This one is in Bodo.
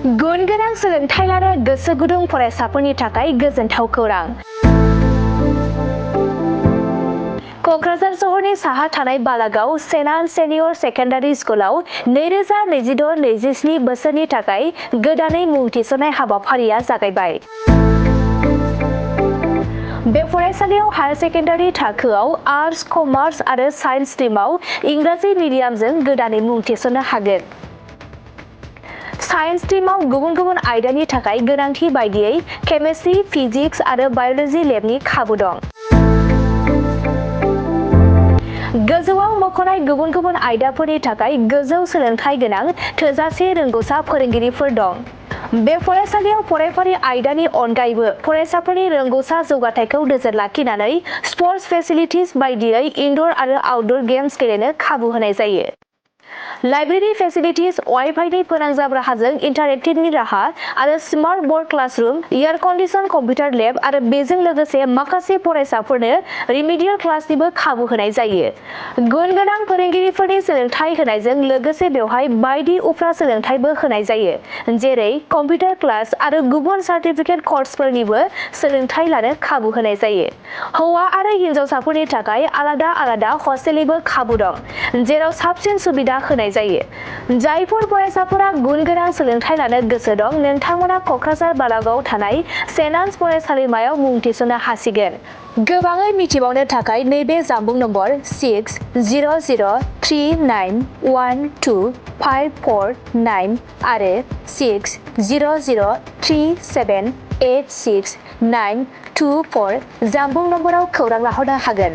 गुन गोनां सोलोंथाइ लानो गोसो गुदुं फरायसाफोरनि थाखाय गोजोनथाव खौरां। क'क्राझार सहरनि साहा थानाय बालागाव सेन्ट आन सेनियर सेकेन्डारि स्कुलाव 2022-27 बोसोरनि थाखाय गोदानै मुं थिसननाय हाबाफारिया जागायबाय। बे फरायसालियाव हायार सेकेन्डारि थाखोआव आर्टस, कमार्स आरो साइन्स स्ट्रिमाव इंराजि मिडियामजों गोदानै मुं थिसननो हागोन। साइन्स स्ट्रिमाव गुबुन गुबुन आयदानि थाखाय गोनांथि बायदियै केमिस्ट्रि, फिजिक्स आरो बाय'ल'जि लेबनि खाबु दं। गोजौआव मख'नाय गुबुन गुबुन आयदाफोरनि थाखाय गोजौ सोलोंथाइ गोनां थोजासे रोंग'सा फोरोंगिरिफोर दं। बे फरायसालियाव फरायफारि आयदानि अनगायैबो फरायसाफोरनि रोंग'सा जौगाथायखौ नोजोर लाखिनानै स्पर्ट्स फेसिलिटिज बायदियै इनड'र आरो आउटड'र गेम्स गेलेनो खाबु होनाय जायो। लाइब्रेरि फेसिलिटिज, वाइ-फाइनि फोनांजाब राहाजों इन्टारेक्टिभनि राहा आरो smart board classroom, air condition computer lab आरो बेजों लोगोसे माखासे फरायसाफोरनो रिमेडियेल क्लासनिबो खाबु होनाय जायो। गुन गोनां फोरोंगिरिफोरनि सोलोंथाइ होनायजों लोगोसे बेवहाय बायदि उफ्रा सोलोंथाइबो होनाय जायो, जेरै कम्पिउटार क्लास आरो गुबुन सार्टिफिकेट कर्सफोरनिबो सोलोंथाइ लानो खाबु होनाय जायो। हौवा आरो हिनजावसाफोरनि थाखाय आलादा आलादा हस्टेलनिबो खाबु दं, जेराव साबसिन सुबिदा होनाय जायो। जायफोर फरायसाफोरा गुन गोनां सोलोंथाइ लानो गोसो दं, नोंथांमोना क'क्राझार बालागावआव थानाय सेन्ट आन्स फरायसालिमायाव मुं थिसननो हासिगोन। गोबाङै मिथिबावनो थाखाय नैबे जानबुं नम्बर 6009312549 आरो 6003786924 जानबुं नम्बराव खौरां लाहरनो हागोन।